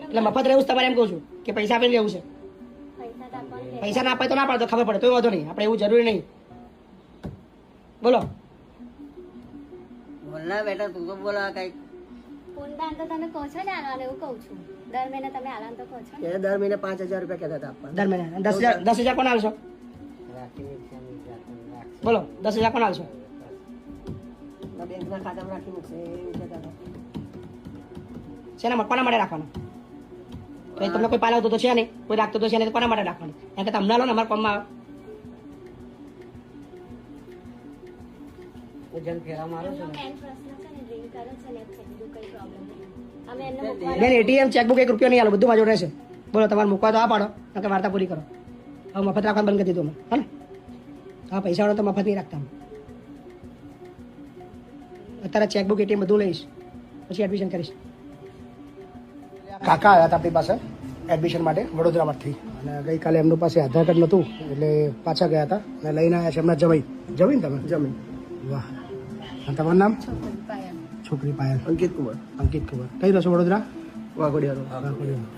એટલે મફત રહેવું તમારે એમ કહું છું કે પૈસા આપીને રહેવું છે? પૈસા ના આપે તો ના પાડે તો ખબર પડે તો વાંધો નહીં, આપણે એવું જરૂરી નહીં. બોલો બોલના બેટા, તું તો બોલા કઈ. પૂનદાન તો તમે કહો છો ને આલવાનું, એવું કહું છું. દર મહિને તમે આલવાનું તો કહો છો ને. દર મહિને 5,000 રૂપિયા કહેતા હતા આપવા. દર મહિને 10,000 કોણ આવશો? બોલો 10,000 કોણ આવશો? બેંકના ખાતામાં રાખી મૂકશે એવું કહેતા હતા. શેના કોના માટે રાખવાનું? તો તમને કોઈ પાલાવતો તો છે નહીં, કોઈ રાખતો તો છે નહીં, તો કોના માટે રાખવાનું? એમ કે તમને લો ને અમારા કોમમાં જલ ફેરા મારો છો એમનો ને. મેન પ્રશ્ન છે ને ડ્રિંક કરે છે ને છે, બીજું કઈ પ્રોબ્લેમ નહીં. અમે એમને મૂકવા બેન એટીએમ ચેકબુક 1 રૂપિયો નહીં આલો, બધું મારી જોડે રહેશે. બોલો તમારે મૂકવા તો આ પાડો, કે વાર્તા પૂરી કરો. હવે મફત રાખવાનું બંધ કરી દીધું અમે, હા ને? હા પૈસા વાળો તો મફત નહીં રાખતા અમે. અત્યારે ચેકબુક એટીએમ બધું લઈશ, પછી એડમિશન કરીશ. કાકા આવ્યા હતા આપણી પાસે એડમિશન માટે વડોદરામાંથી, અને ગઈકાલે એમનું પાસે આધાર કાર્ડ નહોતું એટલે પાછા ગયા હતા અને લઈને આવ્યા છે એમના જમાઈ. જમી ને તમે? જમીન. વાહ. અને તમારું નામ? છોકરી પાયા. છોકરી પાયલ. અંકિત કુમાર, અંકિત કુમાર. કઈ રહો છો? વડોદરા. વાઘોડિયાનો.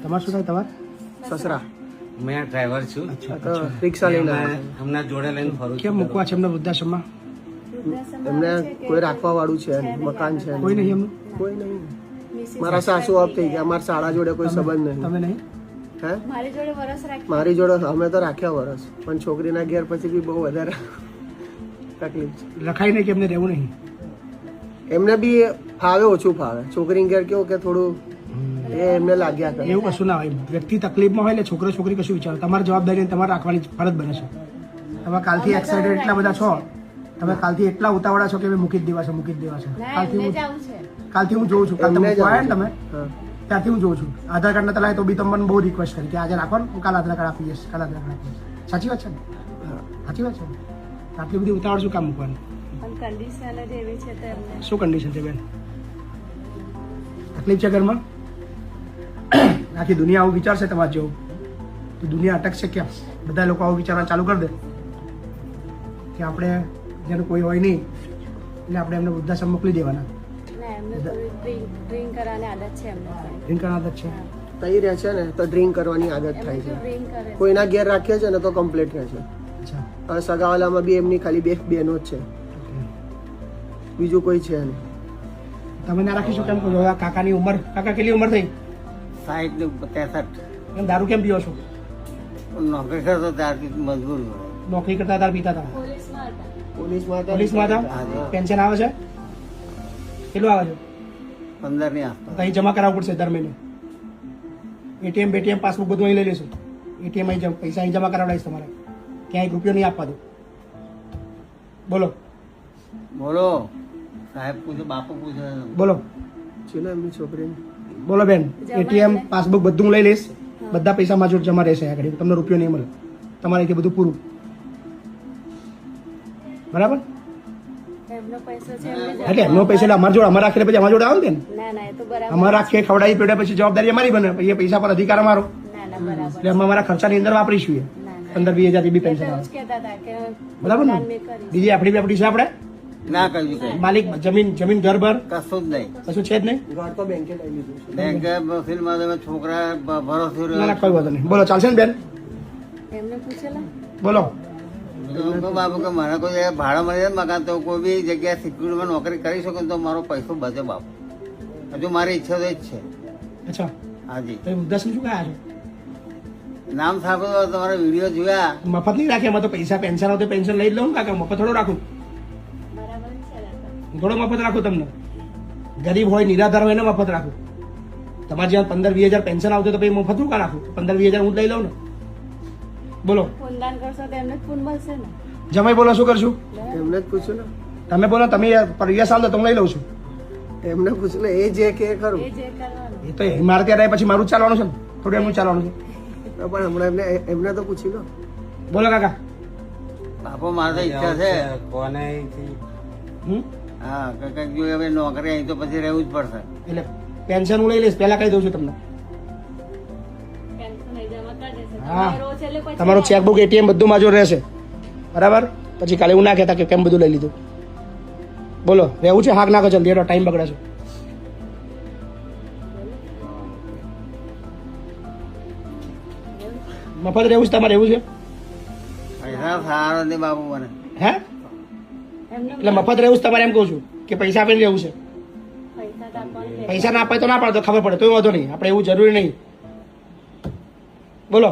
તમારું શું થાય? તમારે સસરા મેં ડ્રાઈવર છું. તો રિક્ષા લઈને હમણાં જોડે લઈને ફરું કેમ છું. મૂકવા છે એમને વૃદ્ધાશ્રમમાં? એમને કોઈ રાખવા વાળું છે નહીં, મકાન છે કોઈ નહીં. નહીં એમનું? કોઈ નહીં. મારા સાસુ ઓફ થઈ ગયા, મારા શાળા જોડે કોઈ સંબંધ નહીં. તમે નહીં? હે મારી જોડે વરસ રાખી. મારી જોડે અમે તો રાખ્યા વરસ, પણ છોકરીના ઘેર પછી બી બહુ વધારે તકલીફ છે. લખાઈ નહીં કે એમને રહેવું નહીં? એમને બી ફાવે, ઓછું ફાવે. છોકરી ઘેર કેવું કે થોડું એ એમને લાગ્યા કરે. એવું કશું ના હોય. વ્યક્તિ તકલીફમાં હોય એટલે છોકરો છોકરી કશું વિચારો. તમારી જવાબદારી તમારે રાખવાની ફરજ બને છે. તમે કાલથી એક્સાઇટેડ એટલા બધા છો, તમે કાલથી એટલા ઉતાવળા છો કે હવે મૂકી જ દેવા છે, મૂકી જ દેવા છે. કાલથી હું જોઉં છું. કાલ તમે મૂકવા આવ્યા ને તમે હા. ત્યાંથી હું જોઉં છું. આધાર કાર્ડ નતા લાવે તો બી તમે મને બહુ રિક્વેસ્ટ કરી કે આજે રાખો ને, હું કાલ આધાર કાર્ડ આપી જઈશ, કાલ આધાર કાર્ડ આપી જઈશ. સાચી વાત છે ને? હા. સાચી વાત છે ને? આટલી બધી ઉતાવળ શું કામ મૂકવાની? પણ કન્ડિશન જ એવી છે તો એમને શું કન્ડિશન છે બેન? તકલીફ છે ઘરમાં? આખી દુનિયા આવું વિચારશે તમારે જેવું તો દુનિયા અટકશે કેમ? બધા લોકો આવું વિચારવા ચાલુ કરી દે કે આપણે જેનું કોઈ હોય નહીં એટલે આપણે એમને વૃદ્ધાશ્રમ મોકલી દેવાના. ના, એમને થોડી ડ્રિંક કરવાની આદત છે એમને થોડી. ડ્રિંક કરવાની આદત છે. તઈ રહે છે ને તો ડ્રિંક કરવાની આદત થાય છે. ડ્રિંક કરે છે. કોઈના ઘેર રાખીએ છે ને તો કમ્પ્લીટ રહે છે. અચ્છા. હવે સગાવાલામાં બી એમની ખાલી 2 બહેનો જ છે, બીજું કોઈ છે નહીં. તમે ના રાખીશું કેમ? કહો આ કાકાની ઉંમર, કાકા કેટલી ઉંમર થઈ? 60 ને 63. એમ દારૂ કેમ પીવો છો? નોકરી કરતો ત્યારથી મજબૂર છું. નોકરી કરતા દારૂ પીતા હતા? પોલીસમાં હતા. પોલીસમાં હતા. પોલીસમાં હતા? પેન્શન આવે છે? કેટલું આવે છે? 15 ની આસપાસ. તો અહીં જમા કરાવવું પડશે દર મહિને. એટીએમ બેટીએમ પાસબુક બધું અહીં લઈ લઈશું. એટીએમ અહીં પૈસા અહીં જમા કરાવડાવીશ તમારે. ક્યાંય 1 રૂપિયો નહીં આપવા દો. બોલો બોલો સાહેબ પૂછો, બાપુ પૂછો. બોલો છે ને એમની છોકરીને. બોલો બેન. એટીએમ પાસબુક બધું હું લઈ લઈશ, બધા પૈસા મારા જોડે જમા રહેશે આગળ. તમને રૂપિયો નહીં મળે, તમારે બધું પૂરું. બરાબર? એમનો પૈસો છે એમને જ. એટલે એમનો પૈસા એટલે અમારા જોડે, અમારે રાખીને પછી અમારા જોડે આવે ને બેન. ના ના, એ તો બરાબર. અમારે રાખીએ, ખવડાવી પીવડાવી પછી જવાબદારી અમારી બને, પછી એ પૈસા પર અધિકાર અમારો. ના ના, બરાબર. એટલે અમે અમારા ખર્ચાની અંદર વાપરીશું. એ ના ના. 15-20 હજાર બી એ તો પેન્શન એવું આવે. જ કહેતા હતા કે બરાબર ને? દાન મેં કરી. બીજી આપણી છે આપણે ના કહ્યું કઈ માલિક, જમીન ઘર ભર કશું જ નહીં. કશું છે જ નહીં. ઘર તો બેંકે લઈ લીધું છે. બેંક ફિલ્મમાં તમે છોકરા ભરોસે ના ના, કોઈ વાંધો નહીં. બોલો ચાલશે ને બેન? એમને પૂછેલા. બોલો બાબુ કે મને કોઈ જગ્યાએ ભાડા મળી જાય મકાન તો કોઈ બી જગ્યાએ સિક્યુરિટીમાં નોકરી કરી શકો તો મારો પૈસો બચે બાપુ. હજુ મારી ઈચ્છા તો જ છે. અચ્છા, હાજી. તો વૃદ્ધાશ્રમ શું કયા છો? નામ સાંભળ્યું તમારા વિડીયો જોયા. મફત નહીં રાખે એમાં તો પૈસા પેન્શન આવતો પેન્શન લઈ જ લઉં કાકા. મફત થોડો રાખું, બરાબર છે દાદા. થોડો મફત રાખું તમને. ગરીબ હોય નિરાધાર હોય એને મફત રાખું. તમારે જ્યાં 15-20 હજાર પેન્શન આવતું તો પછી મફત શું કા રાખું? 15-20 હજાર હું જ લઈ લઉં ને. બોલો પૂનદાન કરશો તો એમને જ પૂન મળશે ને. જમાઈ બોલો શું કરશું? એમને જ પૂછ્યું ને. તમે બોલો, તમે પરિવાર સાલ તો હું લઈ લઉં છું. એમને પૂછ્યું ને, એ જે કે ખરું. એ જે કરવાનું. એ તો મારે ત્યાં રહે પછી મારું જ ચાલવાનું છે ને, થોડું એમનું ચાલવાનું છે. પણ હમણાં એમને તો પૂછી લો. બોલો કાકા. બાપુ મારે તો ઈચ્છા છે. કોને હમ હા કંઈક જો હવે નોકરી અહીં તો પછી રહેવું જ પડશે. એટલે પેન્શન હું લઈ લઈશ, પહેલા કહી દઉં છું તમને. પેન્શન લઈ જવા કરી દેશે. હા. તમારે રોજ એટલે પછી તમારું ચેકબુક એટીએમ બધું માજો રહેશે, બરાબર? પછી કાલે એવું ના કહેતા કે કેમ બધું લઈ લીધું. બોલો રહેવું છે? હાક નાખો જલ્દી, એનો ટાઈમ બગડે છે. મફત રહેવું છે તમારે એવું છે પૈસા સારા નહીં બાપુ મને હે એટલે મફત રહેવું છે તમારે એમ કહું છું કે પૈસા આપીને રહેવું છે પૈસા તો આપવાનું પૈસા ના અપાય તો ના પાડે તો ખબર પડે તો વાંધો નહીં આપણે એવું જરૂરી નહીં બોલો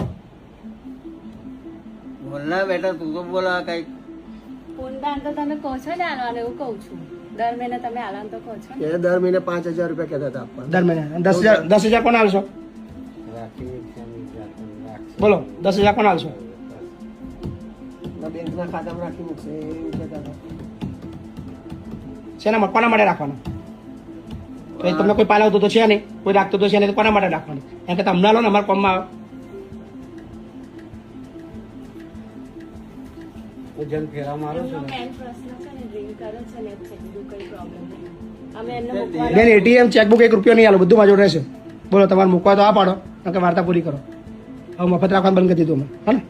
બોલના બેટા તું તો બોલા કઈક પૂનદાન તો તમે કહો છો ને આલવાનું એવું કહું છું દર મહિને તમે આલવાનું તો કહો છો ને એ દર મહિને 5,000 રૂપિયા કહેતા હતા આપવાના. દર મહિને 10,000 કોણ આલશો બોલો 10,000 કોણ આલશો બેંકના ખાતામાં રાખી મૂકશે એવું કહેતા હતા. શેના માટે કોના માટે રાખવાના તો એ તમને કોઈ પાલાવતું તો છે નહીં કોઈ રાખતું તો છે નહીં તો કોના માટે રાખવાની એમ કે તમને લો ને અમારા કોમમાં આવે એમનો મેન પ્રશ્ન છે ને ડ્રિંક કરે છે ને જ છે બીજું કઈ પ્રોબ્લેમ નહીં અમે એમને મૂકવા બેન એટીએમ ચેકબુક 1 રૂપિયો નહીં આલો બધું મારી જોડે રહેશે બોલો તમારે મૂકવા તો આ પાડો કે વાર્તા પૂરી કરો હવે મફત રાખવાનું બંધ કરી દીધું અમે હા ને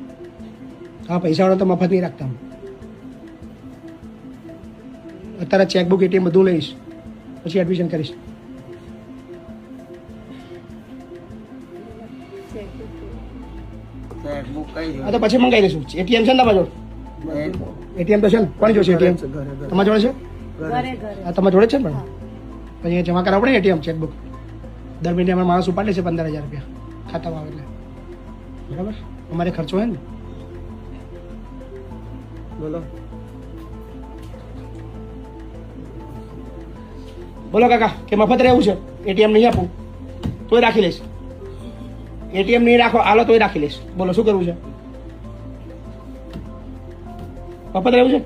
હા પૈસાવાળો તો મફત નહીં રાખતા અમે અત્યારે ચેકબુક એટીએમ બધું લઈશ પછી એડમિશન કરીશ ચેકબુક કઈ હા તો પછી મંગાવી દઈશું એટીએમ છે ને તમારા જોડે એટીએમ તો છે ને કોની જોડે એટીએમ તમારા જોડે છે ઘરે ઘરે હા તમારા જોડે જ છે ને પણ પછી અહીંયા જમા કરાવવું પડે એટીએમ ચેકબુક દર મહિને અમારા માણસ ઉપાડે છે 15,000 રૂપિયા ખાતામાં આવે એટલે બરાબર અમારે ખર્ચો હોય ને બોલો બોલો કાકા કે મફત રહેવું છે એટીએમ નહીં આપું તોય રાખી લઈશ એટીએમ નહીં રાખો આલો તોય રાખી લઈશ બોલો શું કરવું છે મફત રહેવું છે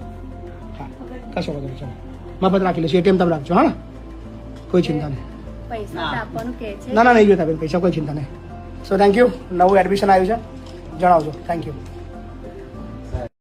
હા કશો વાંધો નહીં ચાલો મફત રાખી લઈશ એટીએમ તમે રાખજો હા ને કોઈ ચિંતા નહીં પૈસા તો આપવાનું કે છે ના નહીં જોતા બેન પૈસા કોઈ ચિંતા નહીં સો થેન્ક યુ નવું એડમિશન આવ્યું છે જણાવજો થેન્ક યુ